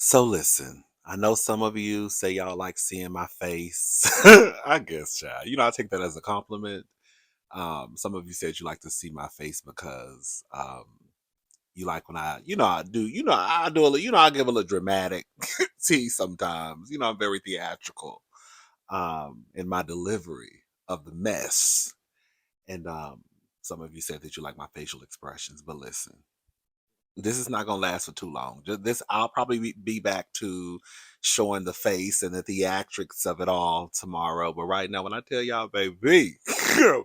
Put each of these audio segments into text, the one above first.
So listen, I know some of you say y'all like seeing my face. I guess, child. I take that as a compliment. Some of you said you like to see my face because you like when I do, I do a little, I give a little dramatic tea sometimes. I'm very theatrical in my delivery of the mess. And some of you said that you like my facial expressions, but listen, this is not gonna last for too long. This I'll probably be back to showing the face and the theatrics of it all tomorrow. But right now, when I tell y'all, baby, baby,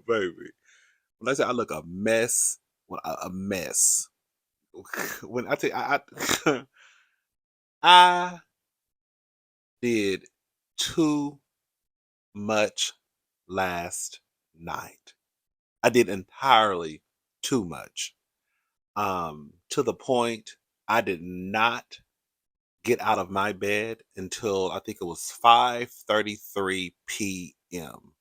when I say I look a mess, a mess. When I tell you, I did too much last night. I did entirely too much. To the point I did not get out of my bed until I think it was 5:33 p.m.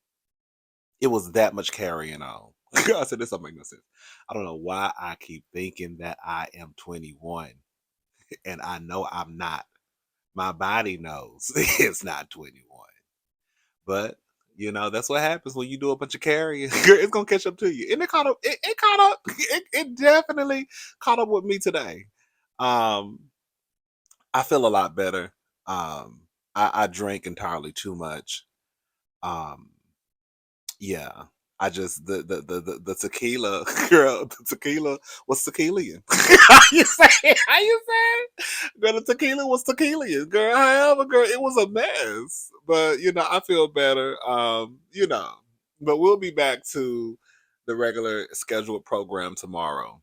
It was that much carrying on. I said this don't make no sense. I don't know why I keep thinking that I am 21 and I know I'm not. My body knows it's not 21. But that's what happens when you do a bunch of carrying. It's gonna catch up to you. And it caught up. It caught up. It definitely caught up with me today. Um, I feel a lot better. I drank entirely too much. Um, yeah. I just the tequila, girl, the tequila was tequila. How you say? How you say? Girl, the tequila was tequila. Girl, however, girl, it was a mess. But I feel better. But we'll be back to the regular scheduled program tomorrow.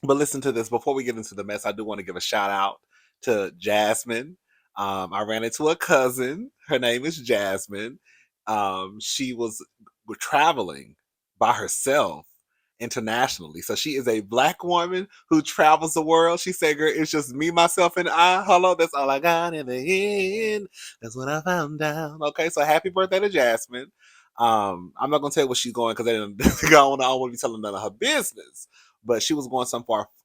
But listen to this. Before we get into the mess, I do want to give a shout out to Jasmine. I ran into a cousin. Her name is Jasmine. She was traveling by herself internationally. So she is a black woman who travels the world. She said, girl, it's just me, myself, and I. Hello, that's all I got in the end. That's what I found out. Okay, so happy birthday to Jasmine. I'm not gonna tell you where she's going because I don't want to be telling none of her business. But she was going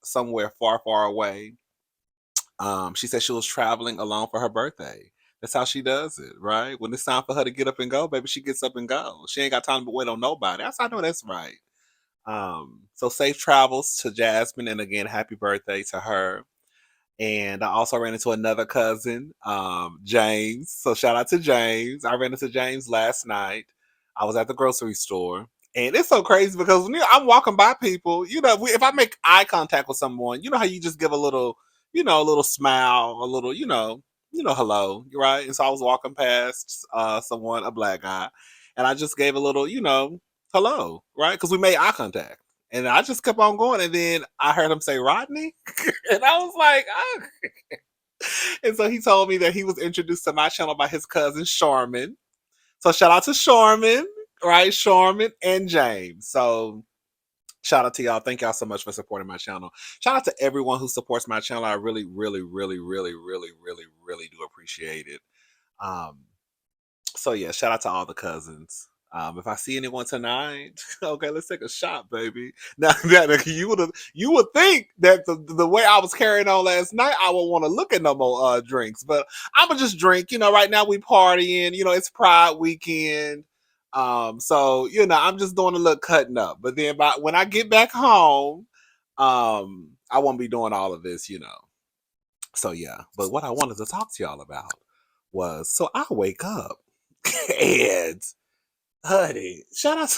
somewhere far, far away. She said she was traveling alone for her birthday. That's how she does it, right? When it's time for her to get up and go, baby, she gets up and go. She ain't got time to wait on nobody. I know that's right. So safe travels to Jasmine, and again, happy birthday to her. And I also ran into another cousin, James. So shout out to James. I ran into James last night. I was at the grocery store. And it's so crazy because when I'm walking by people, if I make eye contact with someone, you know how you just give a little, a little smile, a little, hello, right? And so I was walking past someone, a black guy, and I just gave a little, hello, right? Because we made eye contact. And I just kept on going. And then I heard him say, Rodney. And I was like, oh. And so he told me that he was introduced to my channel by his cousin, Sharman. So shout out to Sharman, right? Sharman and James. So shout out to y'all. Thank y'all so much for supporting my channel. Shout out to everyone who supports my channel. I really, really, really, really, really, really, really do appreciate it. Um, so yeah, shout out to all the cousins. If I see anyone tonight, okay, let's take a shot, baby. Now that you would think that the way I was carrying on last night, I would want to look at no more drinks. But I'ma just drink. Right now we partying. It's Pride weekend. So I'm just doing a little cutting up. But then when I get back home, I won't be doing all of this. So yeah. But what I wanted to talk to y'all about was so I wake up and honey, shout out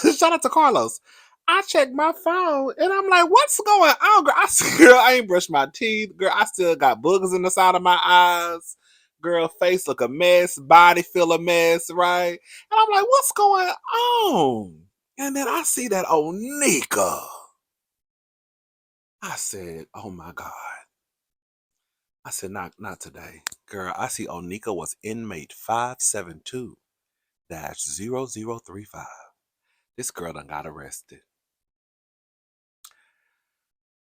to Carlos. I checked my phone and I'm like, what's going on, girl? Girl, I ain't brushed my teeth. Girl, I still got boogers in the side of my eyes. Girl, face look a mess, body feel a mess, right? And I'm like, what's going on? And then I see that old Nika. I said, oh my God. I said, not today. Girl, I see Onika was inmate 572-0035. This girl done got arrested.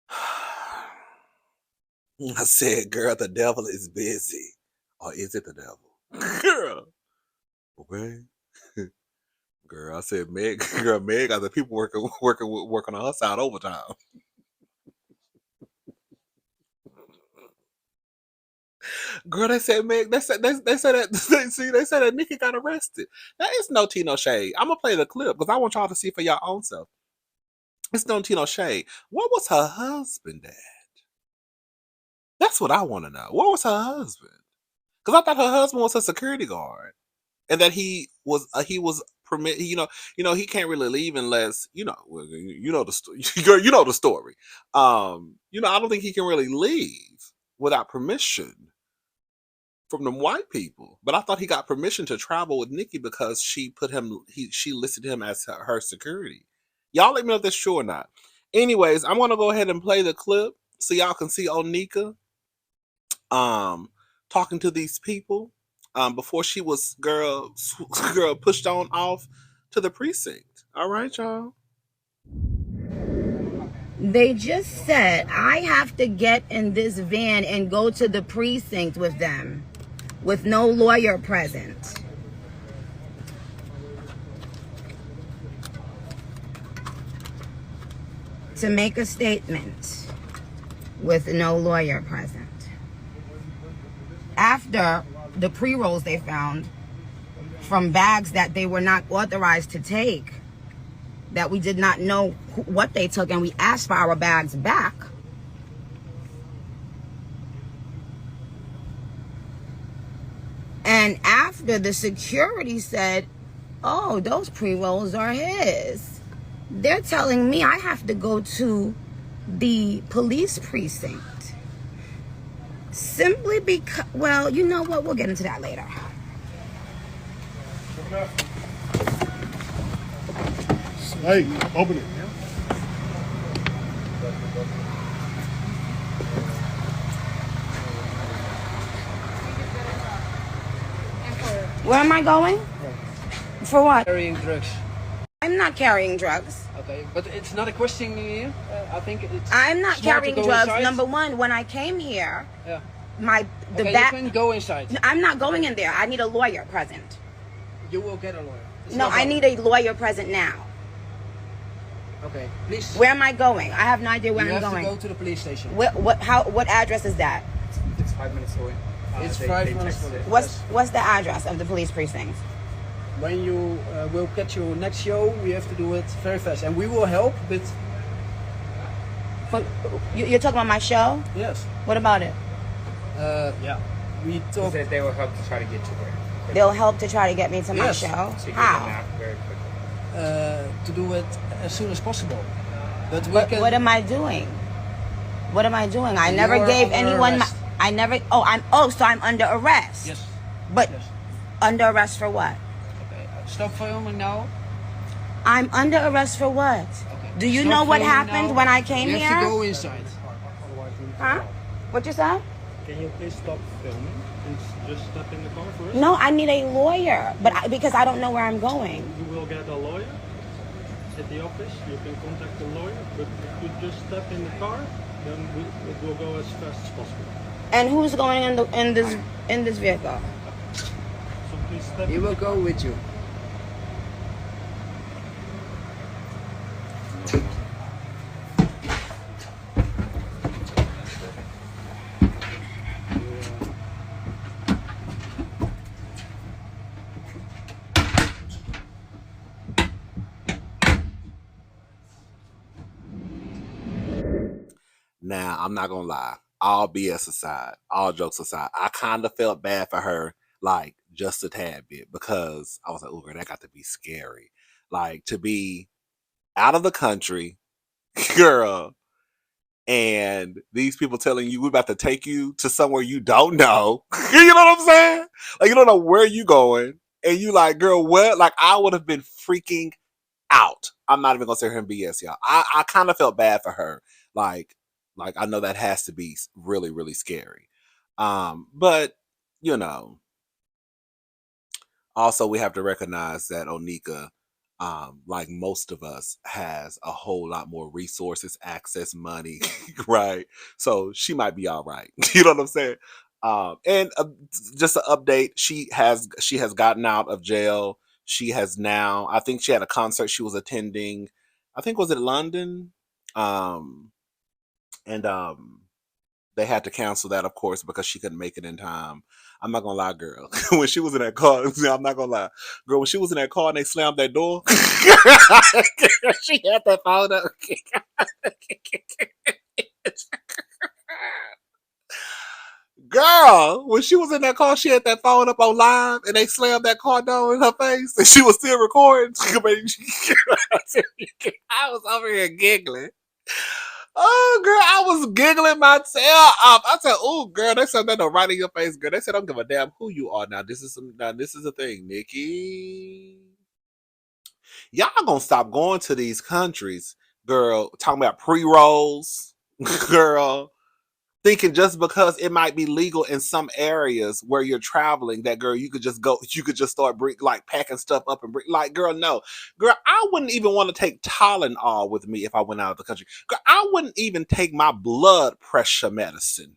I said, girl, the devil is busy. Or is it the devil? Girl. Okay. Girl, I said, Meg got the people working on her side overtime. Girl, they said Meg. They said that. See, they said that Nicki got arrested. That is no tea, no shade. I'm gonna play the clip because I want y'all to see for your own self. It's no tea, no shade. What was her husband at? That's what I want to know. What was her husband? Because I thought her husband was a security guard, and that he was permit. He can't really leave unless well, you know the story. You know the story. I don't think he can really leave without permission from them white people. But I thought he got permission to travel with Nicki because she listed him as her security. Y'all let me know if that's true or not. Anyways, I'm gonna go ahead and play the clip so y'all can see Onika talking to these people before she was girl pushed on off to the precinct. All right, y'all. They just said I have to get in this van and go to the precinct with them with no lawyer present. To make a statement with no lawyer present. After the pre-rolls they found from bags that they were not authorized to take, that we did not know what they took, and we asked for our bags back. And after the security said, oh, those pre-rolls are his, they're telling me I have to go to the police precinct. Simply because, well, you know what? We'll get into that later. Hey, open it. Where am I going? For what? Carrying drugs. I'm not carrying drugs. Okay, but it's not a question here. I think it's. I'm not smart to carrying go drugs. inside. Number one, when I came here, Yeah. the Okay, back. you can go inside. I'm not going in there. I need a lawyer present. You will get a lawyer. It's No, I problem. need a lawyer present now. Okay, please. Where am I going? I have no idea where you I'm have going. to go to the police station. What address is that? It's 5 minutes away. It's They 5 minutes texted away. it. What's the address of the police precinct? When you will get your next show, we have to do it very fast, and we will help. But You're talking about my show? yes, What about it? yeah, we He talk. said they will help to try to get you there. They'll help to try to get me to my Yes. show. So you get them How? out very quickly. To do it as soon as possible. But we But can. what am I doing? What am I doing? I You never are gave under anyone. arrest. I never. So I'm under arrest. Yes. But Yes. under arrest for what? Okay. Stop filming now. I'm under arrest for what? Okay. Do you Stop know what filming happened now. when I came you here? have to go inside. Huh? What you said? Can you please stop filming and just step in the car first? No, I need a lawyer, because I don't know where I'm going. You will get a lawyer at the office. You can contact the lawyer, but if you just step in the car, then it will go as fast as possible. And who's going in this vehicle? So please step. He will go with you. Now, I'm not gonna lie. All BS aside, all jokes aside, I kind of felt bad for her, like just a tad bit, because I was like, "Oh, girl, that got to be scary." Like to be out of the country, girl, and these people telling you we're about to take you to somewhere you don't know. You know what I'm saying? Like you don't know where you going, and you like, girl, what? Like I would have been freaking out. I'm not even gonna sit here and BS y'all. I kind of felt bad for her. Like I know that has to be really, really scary. But you know, also we have to recognize that Onika, like most of us, has a whole lot more resources, access, money, right? So she might be all right. You know what I'm saying? And just an update, she has gotten out of jail. She has now, I think she had a concert she was attending. I think was it London? And They had to cancel that, of course, because she couldn't make it in time. I'm not gonna lie, girl. When she was in that car, I'm not gonna lie, girl. When she was in that car and they slammed that door, she had that phone up. Girl, when she was in that car, she had that phone up on live, and they slammed that car door in her face, and she was still recording. I was over here giggling. Oh, girl, I was giggling my tail off. I said, "Oh, girl, they said that right in your face, girl." They said, "I don't give a damn who you are." Now, this is a thing, Nikki. Y'all gonna stop going to these countries, girl. Talking about pre-rolls, girl. Thinking just because it might be legal in some areas where you're traveling, that girl, you could just go, you could just start like packing stuff up and bring, like, girl, no, girl, I wouldn't even want to take Tylenol with me if I went out of the country. Girl, I wouldn't even take my blood pressure medicine.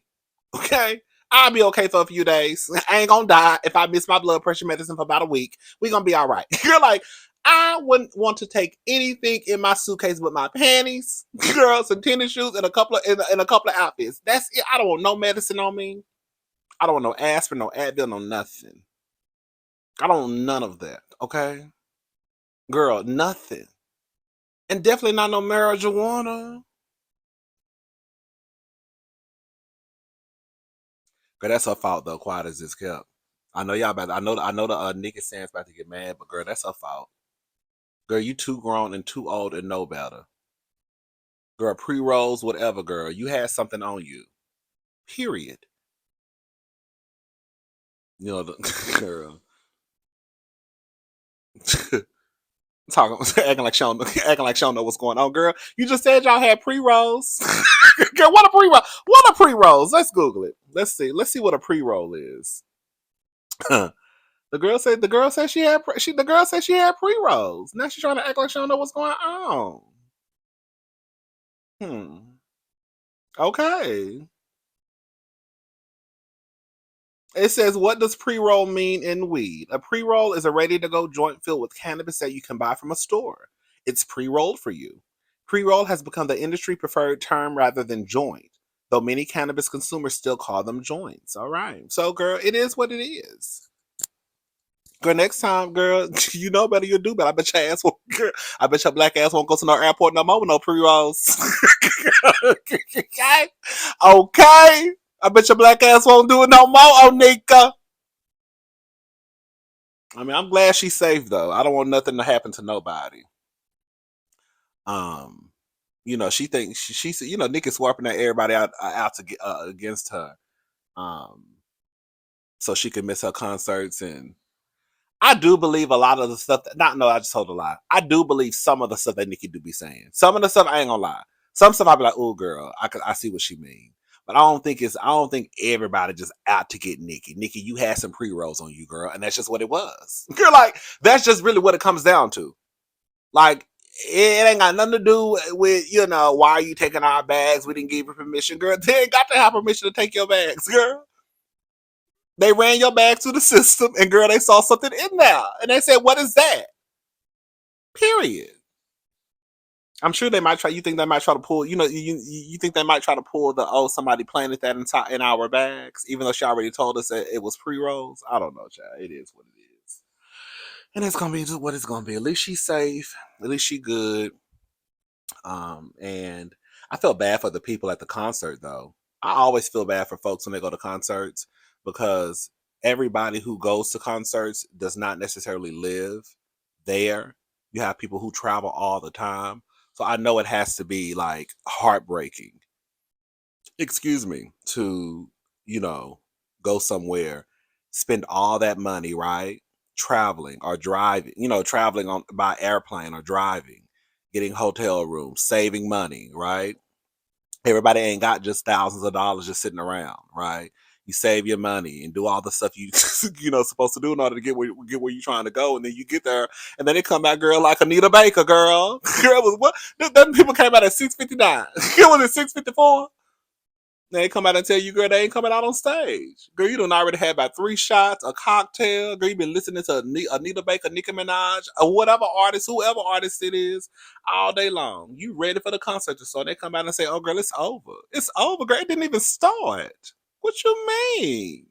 Okay, I'll be okay for a few days. I ain't gonna die if I miss my blood pressure medicine for about a week. We gonna be all right. You're like, I wouldn't want to take anything in my suitcase but my panties, girl, some tennis shoes, and a couple of outfits. That's it. I don't want no medicine on me. I don't want no aspirin, no Advil, no nothing. I don't want none of that. Okay, girl, nothing, and definitely not no marijuana. Girl, that's her fault though. Quiet as it's kept. I know y'all about. I know the Nicki Sands about to get mad, but girl, that's her fault. Girl, you too grown and too old and know better. Girl, pre-rolls, whatever, girl. You had something on you. Period. You know, girl. Acting like she don't know what's going on, girl. You just said y'all had pre-rolls. Girl, what a pre-roll? What a pre-rolls? Let's Google it. Let's see. Let's see what a pre-roll is. The girl said she had pre-rolls. Now she's trying to act like she don't know what's going on. Okay. It says, what does pre-roll mean in weed? A pre-roll is a ready-to-go joint filled with cannabis that you can buy from a store. It's pre-rolled for you. Pre-roll has become the industry-preferred term rather than joint, though many cannabis consumers still call them joints. All right. So, girl, it is what it is. Girl, next time, girl, you know better, you'll do better. I bet your ass won't, girl, I bet your black ass won't go to no airport no more with no pre-rolls. Okay? Okay? I bet your black ass won't do it no more, Onika. I mean, I'm glad she's safe though. I don't want nothing to happen to nobody. Um, she thinks she's Nicki swapping at everybody out to get against her, um, so she could miss her concerts. And I do believe a lot of the stuff. I just told a lie. I do believe some of the stuff that Nicki do be saying. Some of the stuff I ain't gonna lie. Some stuff I be like, oh girl, I see what she mean. But I don't think everybody just out to get Nicki. Nicki, you had some pre-rolls on you, girl, and that's just what it was. Girl, like, that's just really what it comes down to. Like, it ain't got nothing to do with, why are you taking our bags? We didn't give you permission, girl. They ain't got to have permission to take your bags, girl. They ran your bags through the system, and girl, they saw something in there, and they said, "What is that?" Period. I'm sure they might try. You think they might try to pull? You think they might try to pull the somebody planted that in our bags, even though she already told us that it was pre-rolls. I don't know, child. It is what it is, and it's gonna be what it's gonna be. At least she's safe. At least she good. And I felt bad for the people at the concert though. I always feel bad for folks when they go to concerts because everybody who goes to concerts does not necessarily live there. You have people who travel all the time. So I know it has to be like heartbreaking, excuse me, to, go somewhere, spend all that money, right? Traveling or driving, traveling on by airplane or driving, getting hotel rooms, saving money, right? Everybody ain't got just thousands of dollars just sitting around, right? You save your money and do all the stuff you supposed to do in order to get where you're trying to go, and then you get there, and then they come back, girl, like Anita Baker, girl. Girl was what? Them people came out at 6:59. It was at 6:54. They come out and tell you, girl, they ain't coming out on stage. Girl, you done already had about 3 shots, a cocktail. Girl, you been listening to Anita Baker, Nicki Minaj, or whatever artist, whoever artist it is, all day long. You ready for the concert. So they come out and say, oh, girl, it's over. It's over, girl. It didn't even start. What you mean?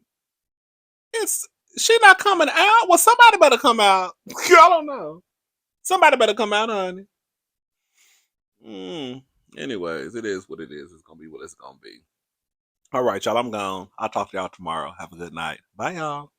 She not coming out? Well, somebody better come out. I don't know. Somebody better come out, honey. Anyways, it is what it is. It's gonna be what it's gonna be. All right, y'all. I'm gone. I'll talk to y'all tomorrow. Have a good night. Bye, y'all.